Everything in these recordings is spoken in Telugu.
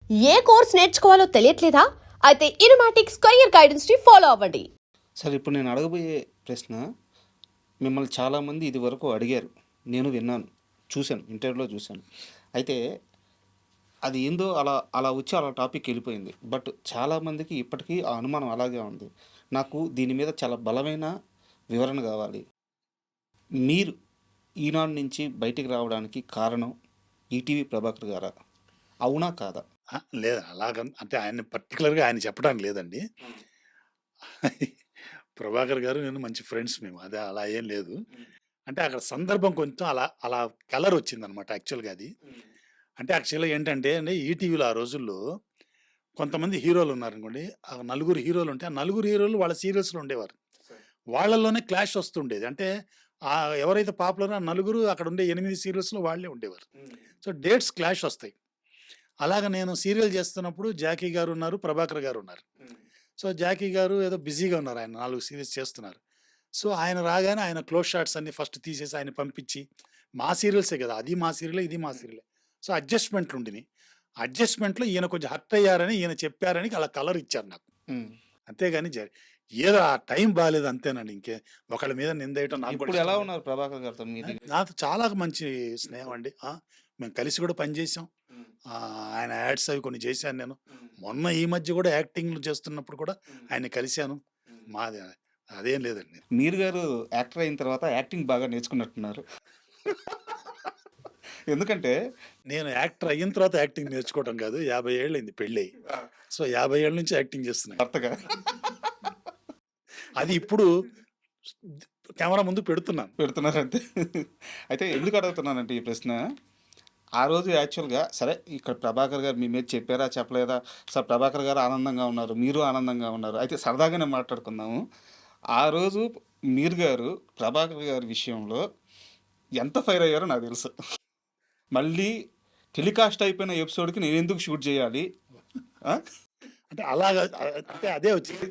ఏ కోర్స్ నేర్చుకోవాలో తెలియట్లేదా? అయితే ఇనుమాటిక్స్ కెరియర్ గైడెన్స్ ని ఫాలో అవ్వండి. సరే, ఇప్పుడు నేను అడగబోయే ప్రశ్న మిమ్మల్ని చాలామంది ఇది వరకు అడిగారు. నేను విన్నాను, చూశాను, ఇంటర్వ్యూలో చూశాను. అయితే అది ఏందో అలా అలా వచ్చి అలా టాపిక్ వెళ్ళిపోయింది. బట్ చాలామందికి ఇప్పటికీ ఆ అనుమానం అలాగే ఉంది. నాకు దీని మీద చాలా బలమైన వివరణ కావాలి. మీరు ఈనాడు నుంచి బయటికి రావడానికి కారణం ఈటీవీ ప్రభాకర్ గారా? అవునా కాదా? లేదు అంటే ఆయన పర్టికులర్గా ఆయన చెప్పడానికి లేదండి. ప్రభాకర్ గారు నేను మంచి ఫ్రెండ్స్ మేము. అదే అలా ఏం లేదు. అంటే అక్కడ సందర్భం కొంచెం అలా అలా కలర్ వచ్చిందనమాట యాక్చువల్గా అది. అంటే యాక్చువల్గా ఏంటంటే అండి, ఈటీవీలో ఆ రోజుల్లో కొంతమంది హీరోలు ఉన్నారనుకోండి. ఆ నలుగురు హీరోలు ఉంటే ఆ నలుగురు హీరోలు వాళ్ళ సీరియల్స్లో ఉండేవారు. వాళ్ళల్లోనే క్లాష్ వస్తుండేది. అంటే ఎవరైతే పాపులర్ ఆ నలుగురు అక్కడ ఉండే 8 సీరియల్స్లో వాళ్ళే ఉండేవారు. సో డేట్స్ క్లాష్ వస్తాయి. అలాగ నేను సీరియల్ చేస్తున్నప్పుడు జాకీ గారు ఉన్నారు, ప్రభాకర్ గారు ఉన్నారు. సో జాకీ గారు ఏదో బిజీగా ఉన్నారు, ఆయన 4 సీరియల్స్ చేస్తున్నారు. సో ఆయన రాగానే ఆయన క్లోజ్ షాట్స్ అన్ని ఫస్ట్ తీసేసి ఆయన పంపించి, మా సీరియల్సే కదా, అది మా సీరియలే, ఇది మా సీరియలే. సో అడ్జస్ట్మెంట్లు ఉండినాయి. అడ్జస్ట్మెంట్లో ఈయన కొంచెం హర్ట్ అయ్యారని ఈయన చెప్పారని అలా కలర్ ఇచ్చారు నాకు. అంతేగాని ఏదో ఆ టైం బాగాలేదు అంతేనండి. ఇంకే ఒకళ్ళ మీద నిందేయటం నాకు ఇప్పుడు ఎలా ఉన్నారు ప్రభాకర్ గారితో మీరు? నాకు చాలా మంచి స్నేహం అండి. మేము కలిసి కూడా పనిచేసాం. ఆయన యాడ్స్ అవి కొన్ని చేశాను నేను. మొన్న ఈ మధ్య కూడా యాక్టింగ్లు చేస్తున్నప్పుడు కూడా ఆయన కలిశాను. మాది అదేం లేదండి. మీరు గారు యాక్టర్ అయిన తర్వాత యాక్టింగ్ బాగా నేర్చుకున్నట్టున్నారు. ఎందుకంటే నేను యాక్టర్ అయిన తర్వాత యాక్టింగ్ నేర్చుకోవడం కాదు. 50 ఏళ్ళైంది పెళ్ళి. సో 50 ఏళ్ళ నుంచి యాక్టింగ్ చేస్తున్నాను. భర్తగా అది ఇప్పుడు కెమెరా ముందు పెడుతున్నారంతే. అయితే ఎందుకు అడుగుతున్నానంటే ఈ ప్రశ్న, ఆ రోజు యాక్చువల్గా సరే ఇక్కడ ప్రభాకర్ గారు మీ మీద చెప్పారా చెప్పలేదా, సార్ ప్రభాకర్ గారు ఆనందంగా ఉన్నారు, మీరు ఆనందంగా ఉన్నారు, అయితే సరదాగానే మాట్లాడుకుందాము. ఆ రోజు మీరు గారు ప్రభాకర్ గారి విషయంలో ఎంత ఫైర్ అయ్యారో నాకు తెలుసు. మళ్ళీ టెలికాస్ట్ అయిపోయిన ఎపిసోడ్కి నేను ఎందుకు షూట్ చేయాలి అంటే అలాగా, అంటే అదే వచ్చింది.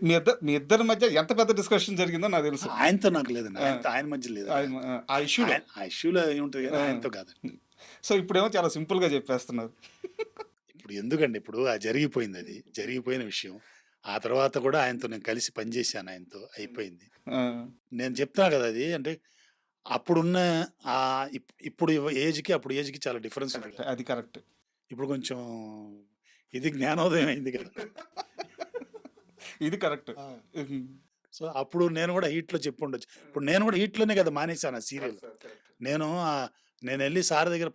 మీ ఇద్దరి మధ్య ఎంత పెద్ద డిస్కషన్ జరిగిందో నాకు తెలుసు. ఆయనతో నాకు లేదండి, ఆయన మధ్య లేదు. ఆ ఇష్యూలో ఏముంటుంది కదా, ఆయనతో కాదండి. సో ఇప్పుడేమో చాలా సింపుల్గా చెప్పేస్తున్నారు. ఇప్పుడు ఎందుకండి, ఇప్పుడు జరిగిపోయింది, అది జరిగిపోయిన విషయం. ఆ తర్వాత కూడా ఆయనతో నేను కలిసి పనిచేశాను, ఆయనతో అయిపోయింది. నేను చెప్తున్నా కదా, అది అంటే అప్పుడున్న ఇప్పుడు ఏజ్కి అప్పుడు ఏజ్కి చాలా డిఫరెన్స్ ఉంది. అది కరెక్ట్. ఇప్పుడు కొంచెం ఇది జ్ఞానోదయం అయింది కదా. ఇది కరెక్ట్. సో అప్పుడు నేను కూడా హీట్లో చెప్పి ఉండొచ్చు. ఇప్పుడు నేను కూడా హీట్లోనే కదా మానేశాను ఆ సీరియల్. నేను వెళ్ళి సార్ దగ్గర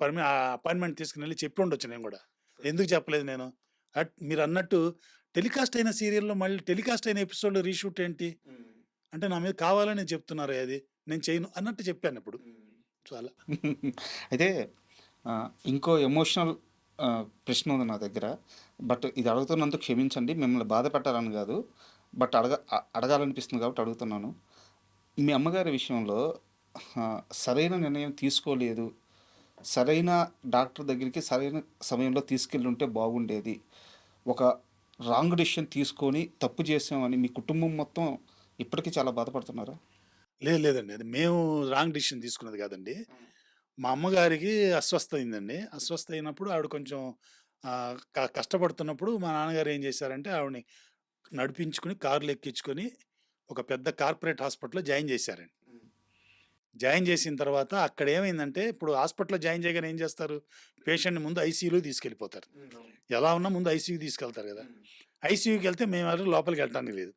అపాయింట్మెంట్ తీసుకుని వెళ్ళి చెప్పి ఉండొచ్చు. నేను కూడా ఎందుకు చెప్పలేదు నేను. మీరు అన్నట్టు టెలికాస్ట్ అయిన సీరియల్లో మళ్ళీ టెలికాస్ట్ అయిన ఎపిసోడ్ రీషూట్ ఏంటి అంటే నా మీద కావాలని చెప్తున్నారు, అది నేను చేయను అన్నట్టు చెప్పాను ఇప్పుడు. చాలా అయితే ఇంకో ఎమోషనల్ ప్రశ్న ఉంది నా దగ్గర. బట్ ఇది అడుగుతున్నందుకు క్షమించండి, మిమ్మల్ని బాధ పెట్టాలని కాదు, బట్ అడగాలనిపిస్తుంది కాబట్టి అడుగుతున్నాను. మీ అమ్మగారి విషయంలో సరైన నిర్ణయం తీసుకోలేదు, సరైన డాక్టర్ దగ్గరికి సరైన సమయంలో తీసుకెళ్ళి ఉంటే బాగుండేది, ఒక రాంగ్ డెసిషన్ తీసుకొని తప్పు చేసామని మీ కుటుంబం మొత్తం ఇప్పటికీ చాలా బాధపడుతున్నారా? లేదండి, అది మేము రాంగ్ డిసిషన్ తీసుకున్నది కాదండి. మా అమ్మగారికి అస్వస్థ అయిందండి. అస్వస్థ అయినప్పుడు ఆవిడ కొంచెం కష్టపడుతున్నప్పుడు మా నాన్నగారు ఏం చేశారంటే ఆవిడని నడిపించుకుని కారులో ఎక్కించుకొని ఒక పెద్ద కార్పొరేట్ హాస్పిటల్లో జాయిన్ చేశారండి. జాయిన్ చేసిన తర్వాత అక్కడ ఏమైందంటే, ఇప్పుడు హాస్పిటల్లో జాయిన్ చేయగానే ఏం చేస్తారు, పేషెంట్ని ముందు ఐసీయూలో తీసుకెళ్ళిపోతారు. ఎలా ఉన్నా ముందు ఐసీయూ తీసుకెళ్తారు కదా. ఐసీయూకి వెళ్తే మేము ఎవరు లోపలికి వెళ్ళటానికి లేదు.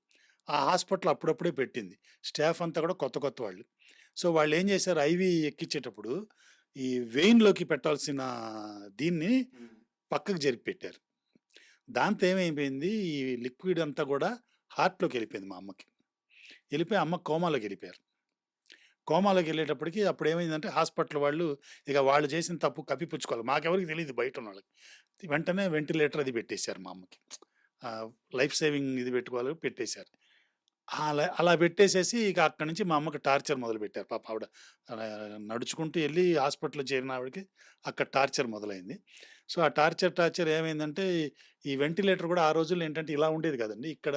ఆ హాస్పిటల్ అప్పుడప్పుడే పెట్టింది. స్టాఫ్ అంతా కూడా కొత్త వాళ్ళు. సో వాళ్ళు ఏం చేశారు, ఐవీ ఎక్కించేటప్పుడు ఈ వెయిన్లోకి పెట్టాల్సిన దీన్ని పక్కకు జరిపి పెట్టారు. దాంతో ఏమైపోయింది, ఈ లిక్విడ్ అంతా కూడా హార్ట్లోకి వెళ్ళిపోయింది. మా అమ్మకి వెళ్ళిపోయి అమ్మ కోమాలోకి వెళ్ళిపోయారు. కోమాలోకి వెళ్ళేటప్పటికి అప్పుడు ఏమైందంటే హాస్పిటల్ వాళ్ళు చేసిన తప్పు కప్పిపుచ్చుకోవాలి, మాకెవరికి తెలియదు బయట ఉన్న వాళ్ళకి. వెంటనే వెంటిలేటర్ అది పెట్టేశారు మా అమ్మకి. లైఫ్ సేవింగ్ ఇది పెట్టేశారు. అలా పెట్టేసేసి ఇక అక్కడి నుంచి మా అమ్మకి టార్చర్ మొదలుపెట్టారు. పాప ఆవిడ నడుచుకుంటూ వెళ్ళి హాస్పిటల్లో చేరిన ఆవిడకి అక్కడ టార్చర్ మొదలైంది. సో ఆ టార్చర్ ఏమైందంటే, ఈ వెంటిలేటర్ కూడా ఆ రోజుల్లో ఏంటంటే ఇలా ఉండేది కదండి, ఇక్కడ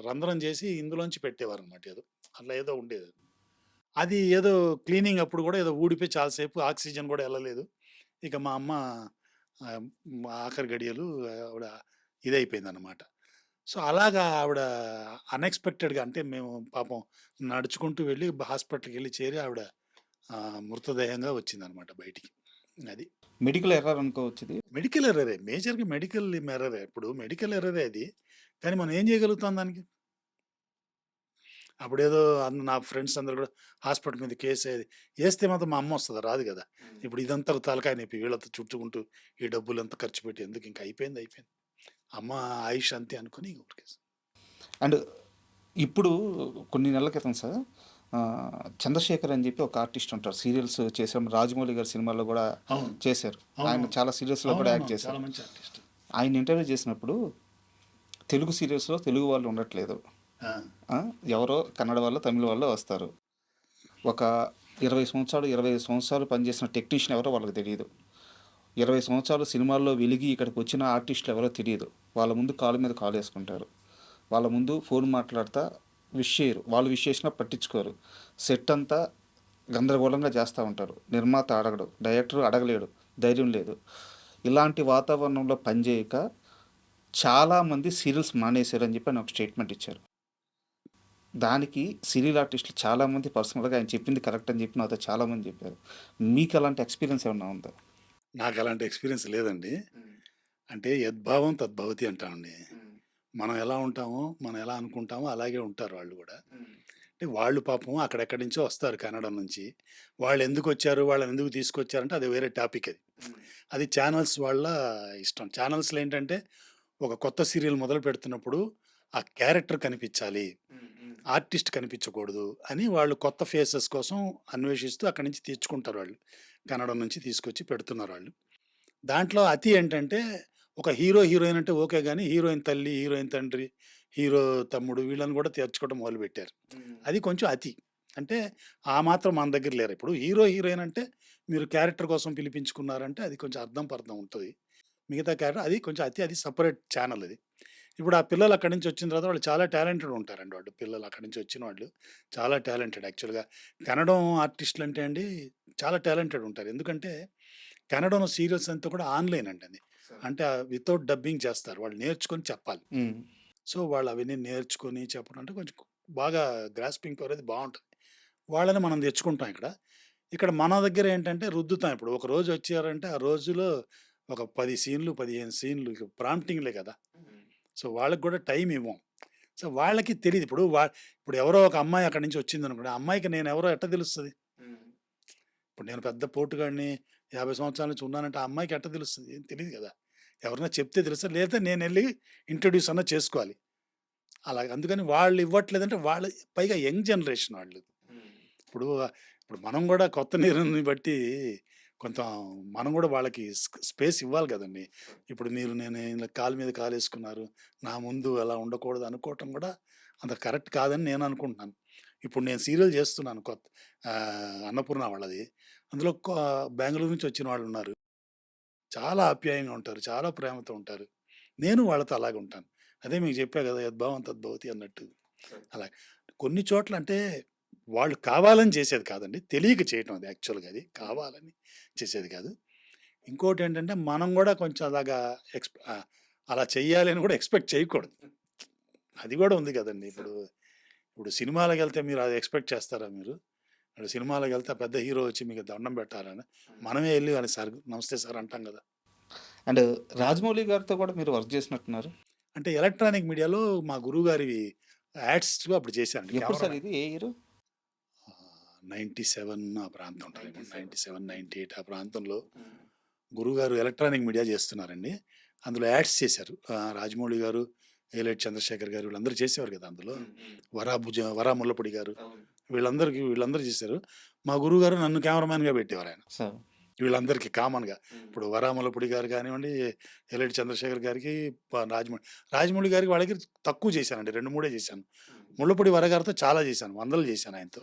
రంధ్రం చేసి ఇందులోంచి పెట్టేవారు అనమాట. అట్లా ఏదో ఉండేది. అది ఏదో క్లీనింగ్ అప్పుడు కూడా ఏదో ఊడిపోయి చాలాసేపు ఆక్సిజన్ కూడా వెళ్ళలేదు. ఇక మా అమ్మ ఆఖరి గడియలు ఆవిడ ఇదైపోయిందనమాట. సో, అలాగా ఆవిడ అన్‌ఎక్స్‌పెక్టెడ్‌గా అంటే మేము పాపం నడుచుకుంటూ వెళ్ళి హాస్పిటల్‌కెళ్ళి చేరి ఆవిడ మృతదేహంగా వచ్చిందనమాట బయటికి. అది. మెడికల్ ఎర్రర్ అనుకోవచ్చు ఇది. మెడికల్ ఎర్రరే. మేజర్‌గా మెడికల్ ఎర్రరే. ఇప్పుడు మెడికల్ ఎర్రరే అది. కానీ మనం ఏం చేయగలుగుతాం దానికి? అప్పుడేదో నా ఫ్రెండ్స్ అందరూ కూడా హాస్పిటల్ మీద కేసేది. ఏస్తే మాత్రం మా అమ్మొస్తదా? రాదు గదా! ఇప్పుడు ఇదంతా తలకాయ నొప్పి. వీళ్ళతో చుట్టుకుంటూ ఈ డబ్బులంతా ఖర్చు పెట్టి ఎందుకు ఇంక అయిపోయింది. అమ్మ ఆయుష్ అంతే అనుకోని ఊరికేసి. అండ్ ఇప్పుడు కొన్ని నెలల క్రితం సార్ చంద్రశేఖర్ అని చెప్పి ఒక ఆర్టిస్ట్ ఉంటారు. సీరియల్స్ చేసాం. రాజమౌళి గారి సినిమాల్లో కూడా అవును. చేశారు. ఆయన అవునవును. చాలా సీరియల్స్‌లో కూడా యాక్ట్ అవునవును. చేశారు. చాలా మంచి ఆర్టిస్ట్. ఆయన ఇంటర్వ్యూ చేసినప్పుడు తెలుగు సీరియల్స్‌లో తెలుగు వాళ్ళు ఉండట్లేదు. ఆ! ఆ! ఎవరో కన్నడ వాళ్ళో, తమిళ్ వాళ్ళో వస్తారు. ఒక 20 సంవత్సరాలు, 25 సంవత్సరాలు పనిచేసిన టెక్నీషియన్ ఎవరో వాళ్ళకి తెలీదు. 20 సంవత్సరాలు సినిమాల్లో వెలిగి ఇక్కడికి వచ్చిన ఆర్టిస్టులు ఎవరో తెలియదు. వాళ్ళ ముందు కాలు మీద కాలేసుకుంటారు. వాళ్ళ ముందు ఫోన్ మాట్లాడతా విష్ చేయరు. వాళ్ళు విష్ చేసినా పట్టించుకోరు. సెట్ అంతా గందరగోళంగా చేస్తూ ఉంటారు. నిర్మాత అడగడు, డైరెక్టర్ అడగలేడు, ధైర్యం లేదు. ఇలాంటి వాతావరణంలో పనిచేయక చాలామంది సీరియల్స్ మానేశారని చెప్పి ఆయన ఒక స్టేట్మెంట్ ఇచ్చారు. దానికి సీరియల్ ఆర్టిస్టులు చాలామంది పర్సనల్గా ఆయన చెప్పింది కరెక్ట్ అని చెప్పి నాతో చాలామంది చెప్పారు. మీకు అలాంటి ఎక్స్పీరియన్స్ ఏమన్నా ఉందా? నాకు అలాంటి ఎక్స్‌పీరియన్స్ లేదండి. అంటే యద్భావం తద్భవతి అంటామండి. మనం ఎలా ఉంటామో, మనం ఎలా అనుకుంటామో అలాగే ఉంటారు వాళ్ళు గూడా. అంటే వాళ్ళు పాపం అక్కడెక్కడి నుంచో వస్తారు కన్నడ నుంచి. వాళ్ళెందుకొచ్చారు, వాళ్ళనెందుకు తీసుకొచ్చారంటే అది వేరే టాపిక్ అది. అది ఛానల్స్ వాళ్ళ ఇష్టం. ఛానల్స్‌లో ఏంటంటే ఒక కొత్త సీరియల్ మొదలుపెడుతున్నప్పుడు ఆ క్యారెక్టర్ కనిపించాలి. ఆర్టిస్ట్ కనిపించకూడదు అని వాళ్ళు కొత్త ఫేసెస్ కోసం అన్వేషిస్తూ అక్కడి నుంచి తెచ్చుకుంటారు వాళ్ళు. కన్నడ నుంచి తీసుకొచ్చి పెడుతున్నారు వాళ్ళు. దాంట్లో అతి ఏంటంటే ఒక హీరో, హీరోయిన్ అంటే ఓకే గానీ హీరోయిన్ తల్లి, హీరోయిన్ తండ్రి, హీరో తమ్ముడు వీళ్ళని గూడా చేర్చుకోవడం మొదలుపెట్టారు. అది కొంచెం అతి. అంటే ఆ మాత్రం మన దగ్గర లేరు. ఇప్పుడు హీరో, హీరోయిన్ అంటే మీరు క్యారెక్టర్ కోసం పిలిపించుకున్నారంటే అది కొంచెం అర్థం పర్థం ఉంటది. మిగతా క్యారెక్టర్ అది కొంచెం అతి. అది సెపరేట్ ఛానల్ అది. ఇప్పుడు ఆ పిల్లలు అక్కడి నుంచి వచ్చిన తర్వాత వాళ్ళు చాలా టాలెంటెడ్ ఉంటారండి వాళ్ళు. పిల్లలు అక్కడి నుంచి వచ్చిన వాళ్ళు చాలా టాలెంటెడ్ యాక్చువల్‌గా. కన్నడం ఆర్టిస్టులు అంటే అండి చాలా టాలెంటెడ్ ఉంటారు. ఎందుకంటే కన్నడంలో సీరియల్స్ అంతా కూడా ఆన్‌లైన్ అండి అది. అంటే వితౌట్ డబ్బింగ్ చేస్తారు. వాళ్ళు నేర్చుకొని చెప్పాలి. హ్మ్. సో, వాళ్ళు అవన్నీ నేర్చుకొని చెప్పడం అంటే కొంచెం బాగా గ్రాస్పింగ్ పవర్ అది బావుంటది. వాళ్ళని మనం తెచ్చుకుంటాం ఇక్కడ. ఇక్కడ మన దగ్గర ఏంటంటే రుద్దుతాం ఇప్పుడు. ఒక రోజు వచ్చారంటే ఆ రోజులో ఒక 10 సీన్‌లు, 15 సీన్‌లు ఇక ప్రాంప్టింగ్‌లే కదా! సో, వాళ్ళకి కూడా టైమ్ ఇవ్వం. సో, వాళ్ళకి తెలీదు. ఇప్పుడు ఎవరో ఒక అమ్మాయి అక్కడి నుంచి వచ్చిందనుకోండి. ఆ అమ్మాయికి నేనెవరో ఎట్టా తెలుస్తది? ఇప్పుడు నేను పెద్ద పోటుగాడిని 50 సంవత్సరాల నుంచి ఉన్నానంటే ఆ అమ్మాయికి ఎట్టా తెలుస్తది? ఏం తెలీదు కదా! ఎవరైనా చెప్తే తెలుస్తది. లేదా నేనెళ్ళి ఇంట్రొడ్యూస్ అన్నా చేసుకోవాలి. అలాగ అందుకని వాళ్ళు ఇవ్వట్లేదంటే వాళ్ళ పైగా యంగ్ జనరేషన్ వాళ్ళు. ఇప్పుడు ఇప్పుడు మనం గూడా కొత్త నీరుని బట్టి కొంత మనం గూడా వాళ్ళకి స్పేస్ ఇవ్వాలి గదండీ! ఇప్పుడు నేను ఇలా కాలు మీద కాలేసుకున్నారు. నా ముందు అలా ఉండకూడదు అనుకోవటం గూడా అంత కరెక్ట్ కాదని నేను అనుకుంటున్నాను. ఇప్పుడు నేను సీరియల్ జేస్తున్నాను అన్నపూర్ణ వాళ్ళది. అందులో బెంగుళూరు నుంచి వచ్చిన వాళ్ళున్నారు. చాలా ఆప్యాయంగా ఉంటారు. చాలా ప్రేమతో ఉంటారు. నేను వాళ్ళతో అలాగే ఉంటాను. అదే మీకు చెప్పా గదా! యద్భావం తద్భవతి అన్నట్టు. అలా కొన్ని చోట్ల అంటే వాళ్ళు కావాలని చేసేది కాదండి. తెలియక చేయటం అది యాక్చువల్‌గా అది. కావాలని చేసేది కాదు. ఇంకోటేంటంటే మనం గూడా కొంచెం అలాగా అలా చెయ్యాలి అని గూడా ఎక్స్‌పెక్ట్ చేయకూడదు. అది గూడా ఉంది గదండీ! ఇప్పుడు సినిమాలకెళ్తే మీరు అది ఎక్స్‌పెక్ట్ చేస్తారా మీరు? ఇప్పుడు సినిమాలకెళ్తే ఆ పెద్ద హీరో వచ్చి మీకు దండం పెట్టాలని మనమే ఎళ్లి అని సార్ నమస్తే సార్ అంటాం గదా! అండ్ రాజమౌళి గారితో కూడా మీరు వర్క్ చేసినట్టున్నారు. అంటే ఎలక్ట్రానిక్ మీడియాలో మా గురువుగారివి యాడ్స్‌లో అప్పుడు చేశానండి. ఎప్పుడు సార్ ఇది? ఏ ఇయరు? 97 ఆ ప్రాంతం ఉంటదేమో. 97, 98 ఆ ప్రాంతంలో గురువుగారు ఎలక్ట్రానిక్ మీడియా చేస్తున్నారండి. అందులో యాడ్స్ చేశారు. రాజమౌళి గారు, ఏలేటి చంద్రశేఖర్ గారు వీళ్ళందరూ చేసేవారు కదా! అందులో. వరా ముల్లపూడి గారు వీళ్ళందరూ చేశారు. మా గురువుగారు నన్ను కెమెరామాన్‌గా పెట్టేవారాయన. సార్. వీళ్ళందరికీ కామన్‌గా. ఇప్పుడు వరా ముల్లపూడి గారు కానివ్వండి, ఏలేటి చంద్రశేఖర్ గారికి, రాజమౌళి గారికి వాళ్ళకి తక్కువ చేశానండి. 2, 3 చేశాను. ముల్లపూడి వర గారితో చాలా చేశాను. వందలు చేశాను ఆయనతో.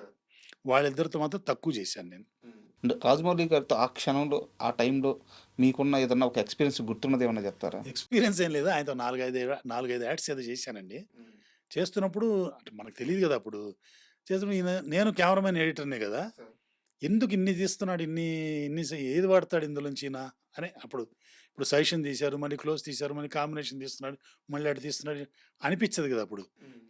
వాళ్ళిద్దరితో మాత్రం తక్కువ చేశాను నేను. అండ్ రాజమౌళి గారితో ఆ క్షణంలో, ఆ టైంలో మీకున్న ఏదన్నా ఒక ఎక్స్‌పీరియన్స్ గుర్తున్నది ఏమన్నా చెప్తారా? ఎక్స్‌పీరియన్స్ ఏం లేదు. ఆయనతో 4, 5 యాడ్స్ ఏదో చేశానండి. చేస్తున్నప్పుడు అంటే మనకు తెలీదు గదా! అప్పుడు. చేస్తున్నప్పుడు నేను కెమెరామాన్ ఎడిటర్‌నే గదా! ఎందుకు ఇన్ని తీస్తున్నాడు? ఇన్ని ఇన్ని సే ఏది వాడతాడు ఇందులోంచి ఈయన అని ఇప్పుడు ఇప్పుడు సజెషన్ తీశారు, మళ్ళీ క్లోజ్ తీశారు, మళ్ళీ కాంబినేషన్ తీస్తున్నాడు, మళ్ళీ అటు తీస్తున్నాడు అనిపించదు కదా అప్పుడు.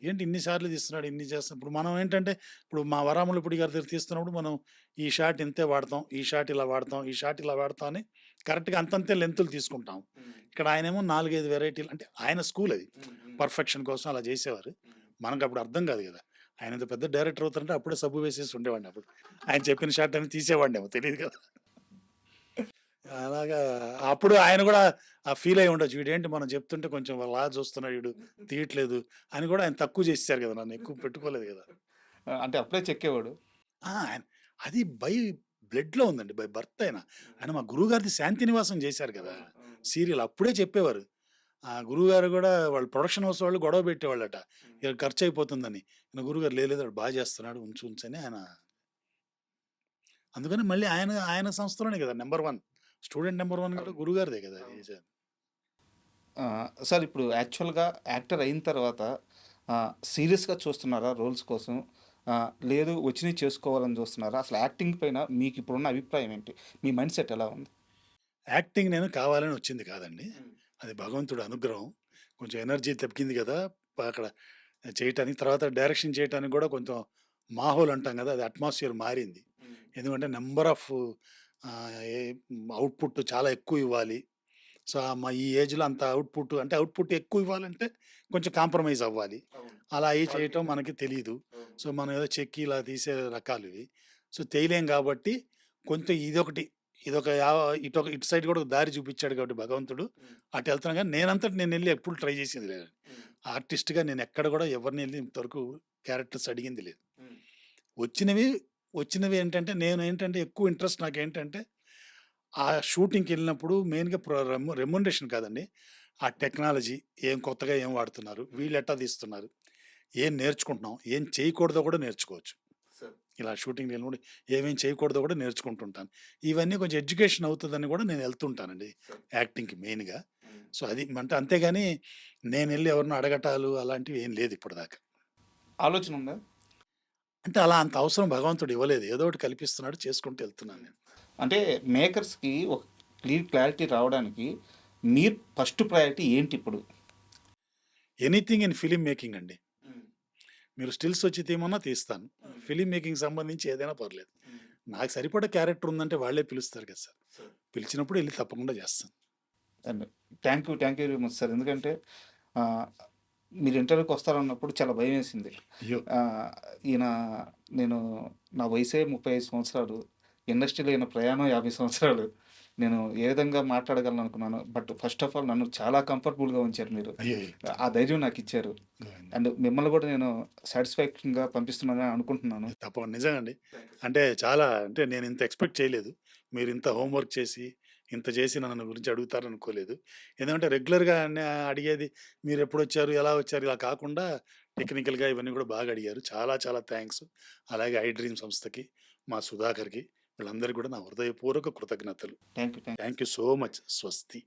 ఏంటి ఇన్ని సార్లు తీస్తున్నాడు, ఇన్ని చేస్తున్నాడు. ఇప్పుడు మనం ఏంటంటే ఇప్పుడు మా వరాములపూడి గారి దగ్గర తీస్తున్నప్పుడు మనం ఈ షాట్ ఇంతే వాడతాం, ఈ షాట్ ఇలా వాడతాం, ఈ షాట్ ఇలా వాడతాం అని కరెక్ట్‌గా అంతంతే లెంతులు తీసుకుంటాం. ఇక్కడ ఆయనేమో 4, 5 వెరైటీలు అంటే ఆయన స్కూల్ అది. పర్ఫెక్షన్ కోసం అలా చేసేవారు. మనకప్పుడు అర్థం కాదు కదా! ఆయన ఇంత పెద్ద డైరెక్టర్ అవుతారంటే అప్పుడే సబ్బు వేసేసి ఉండేవాడిని అప్పుడు. ఆయన చెప్పిన షాట్ అన్ని తీసేవాడినేమో తెలీదు కదా! అలాగా అప్పుడు ఆయన కూడా ఫీల్ అయ్యి ఉండొచ్చు. వీడేంటి మనం చెప్తుంటే కొంచెం లా చూస్తున్నాడు వీడు తీయట్లేదు అని కూడా ఆయన తక్కువ చేసేసారు కదా! నన్ను ఎక్కువ పెట్టుకోలేదు కదా! అంటే అప్పుడే చెక్కేవాడు. ఆయన అది బై బ్లడ్‌లో ఉందండి. బై బర్త్ ఆయన. ఆయన మా గురువుగారిది శాంతినివాసం చేశారు కదా! సీరియల్ అప్పుడే చెప్పేవారు. ఆ గురువుగారు కూడా వాళ్ళ ప్రొడక్షన్ హౌస్ వాళ్ళు గొడవ పెట్టేవాళ్ళట. ఇక ఖర్చు అయిపోతుందని. నా గురువుగారు లేదు వాడు బాగా చేస్తున్నాడు ఉంచు ఉంచు అని ఆయన అందుకని మళ్ళీ ఆయన సంస్థలోనే కదా నంబర్ 1 స్టూడెంట్ నంబర్ 1 కూడా గురువుగారిదే కదా చేశారు. సార్ ఇప్పుడు యాక్చువల్‌గా యాక్టర్ అయిన తర్వాత సీరియస్‌గా చూస్తున్నారా రోల్స్ కోసం? లేదు వచ్చినయి చేసుకోవాలని చూస్తున్నారా? అసలు యాక్టింగ్ పైన మీకు ఇప్పుడున్న అభిప్రాయం ఏంటి? మీ మైండ్ సెట్ ఎలా ఉంది? యాక్టింగ్ నేను కావాలని వచ్చింది కాదండి. అది భగవంతుడి అనుగ్రహం. కొంచెం ఎనర్జీ తగ్గింది కదా! అక్కడ చేయటానికి. తర్వాత డైరెక్షన్ చేయటానికి కూడా కొంచెం మాహోల్ అంటాం కదా! అది అట్మాస్ఫియర్ మారింది. ఎందుకంటే నంబర్ ఆఫ్ ఏ అవుట్‌పుట్ చాలా ఎక్కువ ఇవ్వాలి. సో, మా ఈ ఏజ్‌లో అంత అవుట్‌పుట్ ఎక్కువ ఇవ్వాలంటే కొంచెం కాంప్రమైజ్ అవ్వాలి. అలా అయ్యి చేయటం మనకి తెలీదు. సో, మనం ఏదో చెక్కి ఇలా తీసే రకాలు ఇవి. సో, చేయలేం కాబట్టి కొంచెం ఇటు సైడ్ కూడా ఒక దారి చూపించాడు కాబట్టి భగవంతుడు అటు వెళ్తున్నాను కానీ నేనంతట నేను వెళ్ళి ఎప్పుడు ట్రై చేసింది లేదండి. ఆర్టిస్ట్‌గా నేను ఎక్కడ కూడా ఎవరిని వెళ్ళి ఇంతవరకు క్యారెక్టర్స్ అడిగింది లేదు. వచ్చినవి ఏంటంటే నేనేంటంటే ఎక్కువ ఇంట్రెస్ట్ నాకేంటంటే ఆ షూటింగ్‌కెళ్ళినప్పుడు మెయిన్‌గా రెమ్యునరేషన్ కాదండి. ఆ టెక్నాలజీ కొత్తగా ఏం వాడుతున్నారు? వీళ్ళెట్టా తీస్తున్నారు? ఏం నేర్చుకుంటున్నాం? ఏం చేయకూడదో కూడా నేర్చుకోవచ్చు. ఇలా షూటింగ్‌కెళ్ళినప్పుడు ఏమేం చేయకూడదో కూడా నేర్చుకుంటుంటాను. ఇవన్నీ కొంచెం ఎడ్యుకేషన్ అవుతదని కూడా నేను వెళ్తుంటానండి యాక్టింగ్‌కి మెయిన్‌గా. సో, అది అంటే అంతేగాని నేనెళ్ళి ఎవరినో అడగటాలు అలాంటివి ఏం లేదు ఇప్పటిదాకా. ఆలోచన ఉందా? అంటే అలా అంత అవసరం భగవంతుడు ఇవ్వలేదు. ఏదో ఒకటి కల్పిస్తున్నాడు చేసుకుంటూ వెళ్తున్నాను నేను. అంటే మేకర్స్‌కి ఒక క్లారిటీ రావడానికి మీరు ఫస్ట్ ప్రయారిటీ ఏంటి ఇప్పుడు? ఎనీథింగ్ ఇన్ ఫిల్మ్ మేకింగ్ అండి. మీరు స్టిల్స్ వచ్చి తీయమన్నా తీస్తాను. ఫిల్మ్ మేకింగ్ సంబంధించి ఏదైనా పర్లేదు. నాకు సరిపడా క్యారెక్టర్ ఉందంటే వాళ్ళే పిలుస్తారు కదా సార్. పిలిచినప్పుడు ఎళ్లి తప్పకుండా చేస్తాను. And thank you very much sir. ఎందుకంటే ఆహ్, మీరు ఇంటర్వ్యూకి వస్తారన్నప్పుడు చాలా భయమేసింది. అయ్యో! ఈయన నేను నా వయసే 35 సంవత్సరాలు. ఇండస్ట్రీలో ఈయన ప్రయాణం 50 సంవత్సరాలు. నేను ఏ విధంగా మాట్లాడగలను అనుకున్నాను. బట్ ఫస్ట్ ఆఫ్ ఆల్ నన్ను చాలా కంఫర్టబుల్‌గా ఉంచారు మీరు. అయ్యయ్యో! ఆ ధైర్యం నాకిచ్చారు. అండ్ మిమ్మల్ని కూడా నేను సాటిస్ఫాక్షన్‌గా పంపిస్తున్నానని అనుకుంటున్నాను. తప్పకుండా నిజంగా అండి. అంటే చాలా అంటే నేను ఇంత ఎక్స్‌పెక్ట్ చేయలేదు. మీరు ఇంత హోమ్ వర్క్ చేసి, ఇంత చేసి నన్ను గురించి అడుగుతారనుకోలేదు. ఎందుకంటే రెగ్యులర్‌గా అడిగేది మీరెప్పుడొచ్చారు? ఎలా వచ్చారు? ఇలా కాకుండా టెక్నికల్‌గా ఇవన్నీ కూడా బాగా అడిగారు. చాలా చాలా థాంక్స్. అలాగే ఐ డ్రీమ్ సంస్థకి, మా సుధాకర్‌కి వీళ్ళందరికీ కూడా నా హృదయపూర్వక కృతజ్ఞతలు. Thank you. Thank you so much. స్వస్తి.